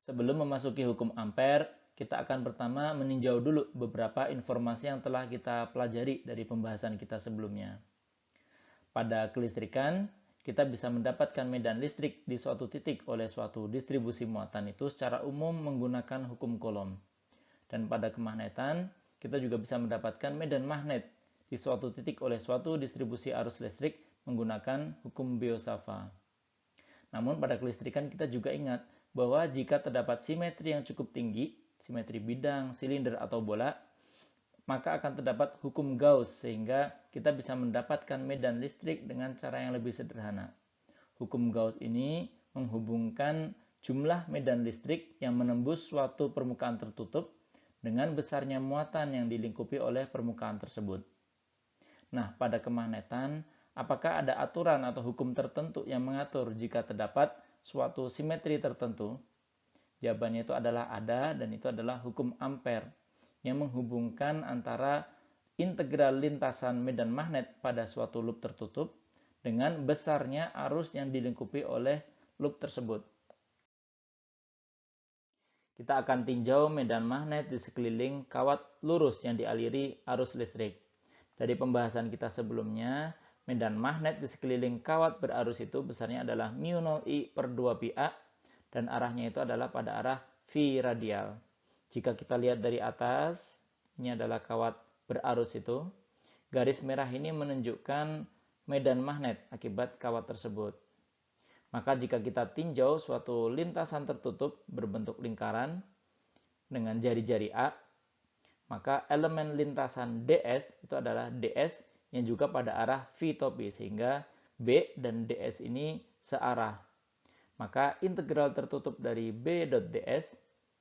Sebelum memasuki hukum ampere, kita akan pertama meninjau dulu beberapa informasi yang telah kita pelajari dari pembahasan kita sebelumnya. Pada kelistrikan, kita bisa mendapatkan medan listrik di suatu titik oleh suatu distribusi muatan itu secara umum menggunakan hukum Coulomb. Dan pada kemagnetan, kita juga bisa mendapatkan medan magnet di suatu titik oleh suatu distribusi arus listrik menggunakan hukum Biot-Savart. Namun pada kelistrikan kita juga ingat bahwa jika terdapat simetri yang cukup tinggi, simetri bidang, silinder, atau bola, maka akan terdapat hukum Gauss sehingga kita bisa mendapatkan medan listrik dengan cara yang lebih sederhana. Hukum Gauss ini menghubungkan jumlah medan listrik yang menembus suatu permukaan tertutup dengan besarnya muatan yang dilingkupi oleh permukaan tersebut. Nah, pada kemagnetan, apakah ada aturan atau hukum tertentu yang mengatur jika terdapat suatu simetri tertentu? Jawabannya itu adalah ada, dan itu adalah hukum Ampere yang menghubungkan antara integral lintasan medan magnet pada suatu loop tertutup dengan besarnya arus yang dilingkupi oleh loop tersebut. Kita akan tinjau medan magnet di sekeliling kawat lurus yang dialiri arus listrik. Dari pembahasan kita sebelumnya, medan magnet di sekeliling kawat berarus itu besarnya adalah μ0I per 2πa dan arahnya itu adalah pada arah V radial. Jika kita lihat dari atas, ini adalah kawat berarus itu. Garis merah ini menunjukkan medan magnet akibat kawat tersebut. Maka jika kita tinjau suatu lintasan tertutup berbentuk lingkaran dengan jari-jari A, maka elemen lintasan DS itu adalah DS yang juga pada arah V topi, sehingga B dan DS ini searah. Maka integral tertutup dari B dot DS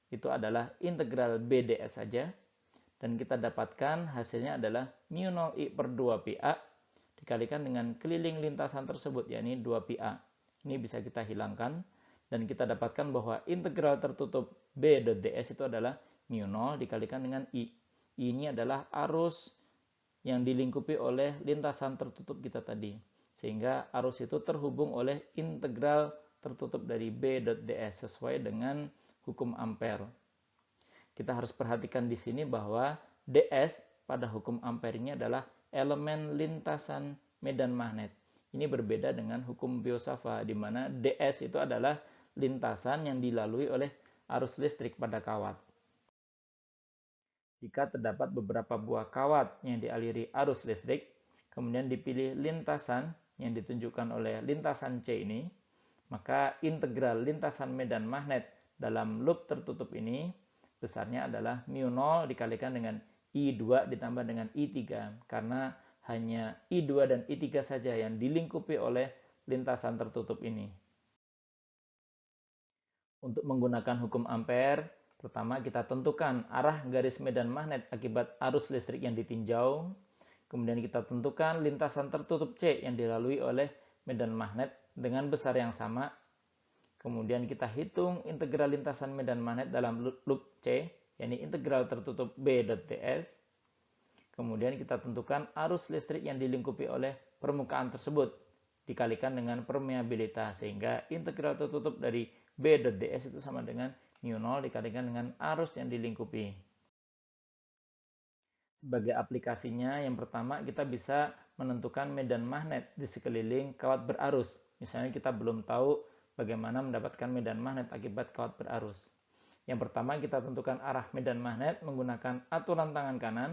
itu adalah integral BDS saja, dan kita dapatkan hasilnya adalah μ0I per 2πa dikalikan dengan keliling lintasan tersebut, yakni 2πa. Ini bisa kita hilangkan, dan kita dapatkan bahwa integral tertutup B dot DS itu adalah μ0 dikalikan dengan I. I ini adalah arus yang dilingkupi oleh lintasan tertutup kita tadi, sehingga arus itu terhubung oleh integral tertutup dari B dot DS sesuai dengan hukum Ampere. Kita harus perhatikan di sini bahwa DS pada hukum Ampere ini adalah elemen lintasan medan magnet. Ini berbeda dengan hukum Biot-Savart, di mana DS itu adalah lintasan yang dilalui oleh arus listrik pada kawat. Jika terdapat beberapa buah kawat yang dialiri arus listrik, kemudian dipilih lintasan yang ditunjukkan oleh lintasan C ini, maka integral lintasan medan magnet dalam loop tertutup ini besarnya adalah μ0 dikalikan dengan I2 ditambah dengan I3, karena hanya I2 dan I3 saja yang dilingkupi oleh lintasan tertutup ini. Untuk menggunakan hukum Ampere, pertama kita tentukan arah garis medan magnet akibat arus listrik yang ditinjau. Kemudian kita tentukan lintasan tertutup C yang dilalui oleh medan magnet dengan besar yang sama. Kemudian kita hitung integral lintasan medan magnet dalam loop C, yakni integral tertutup B dot ds. Kemudian kita tentukan arus listrik yang dilingkupi oleh permukaan tersebut dikalikan dengan permeabilitas, sehingga integral tertutup dari B dot ds itu sama dengan μ0 dikalikan dengan arus yang dilingkupi. Sebagai aplikasinya, yang pertama kita bisa menentukan medan magnet di sekeliling kawat berarus. Misalnya kita belum tahu bagaimana mendapatkan medan magnet akibat kawat berarus. Yang pertama kita tentukan arah medan magnet menggunakan aturan tangan kanan,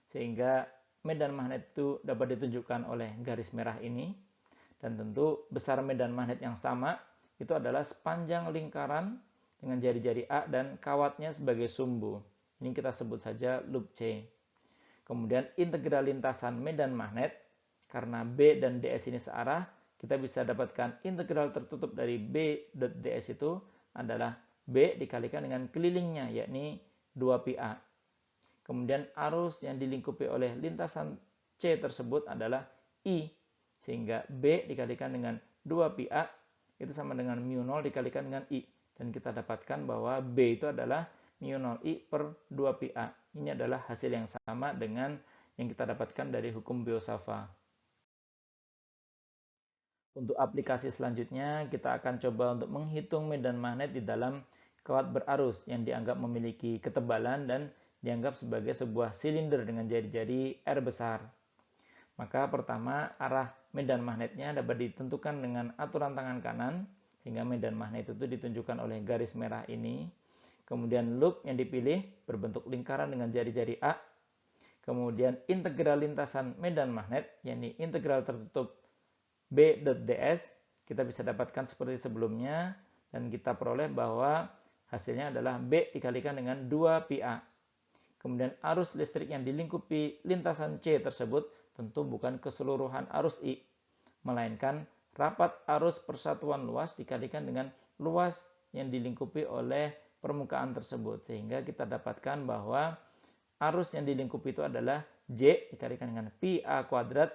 sehingga medan magnet itu dapat ditunjukkan oleh garis merah ini. Dan tentu besar medan magnet yang sama itu adalah sepanjang lingkaran dengan jari-jari A dan kawatnya sebagai sumbu. Ini kita sebut saja loop C. Kemudian integral lintasan medan magnet, karena B dan DS ini searah, kita bisa dapatkan integral tertutup dari B dot ds itu adalah B dikalikan dengan kelilingnya, yakni 2πa. Kemudian arus yang dilingkupi oleh lintasan C tersebut adalah I, sehingga B dikalikan dengan 2πa itu sama dengan μ0 dikalikan dengan I. Dan kita dapatkan bahwa B itu adalah μ0I per 2πa. Ini adalah hasil yang sama dengan yang kita dapatkan dari hukum Biot-Savart. Untuk aplikasi selanjutnya, kita akan coba untuk menghitung medan magnet di dalam kawat berarus yang dianggap memiliki ketebalan dan dianggap sebagai sebuah silinder dengan jari-jari R besar. Maka pertama, arah medan magnetnya dapat ditentukan dengan aturan tangan kanan, sehingga medan magnet itu ditunjukkan oleh garis merah ini. Kemudian loop yang dipilih berbentuk lingkaran dengan jari-jari A. Kemudian integral lintasan medan magnet, yakni integral tertutup B.ds, kita bisa dapatkan seperti sebelumnya, dan kita peroleh bahwa hasilnya adalah B dikalikan dengan 2πA. Kemudian arus listrik yang dilingkupi lintasan C tersebut tentu bukan keseluruhan arus I, melainkan rapat arus persatuan luas dikalikan dengan luas yang dilingkupi oleh permukaan tersebut. Sehingga kita dapatkan bahwa arus yang dilingkupi itu adalah J dikalikan dengan πA kuadrat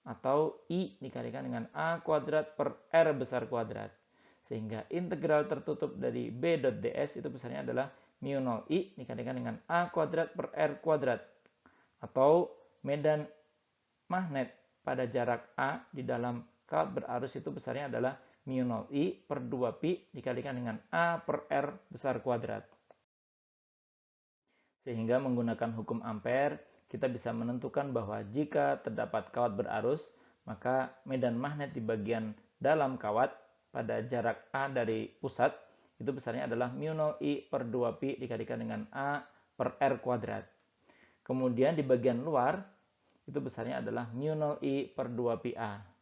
atau I dikalikan dengan A kuadrat per R besar kuadrat. Sehingga integral tertutup dari B.ds itu besarnya adalah mu 0 I dikalikan dengan A kuadrat per R kuadrat. Atau medan magnet pada jarak A di dalam kawat berarus itu besarnya adalah mu 0 I per 2π dikalikan dengan A per R besar kuadrat. Sehingga menggunakan hukum Ampere, kita bisa menentukan bahwa jika terdapat kawat berarus, maka medan magnet di bagian dalam kawat pada jarak A dari pusat, itu besarnya adalah mu 0 I per 2π dikalikan dengan A per R kuadrat. Kemudian di bagian luar, itu besarnya adalah mu 0 I per 2πA.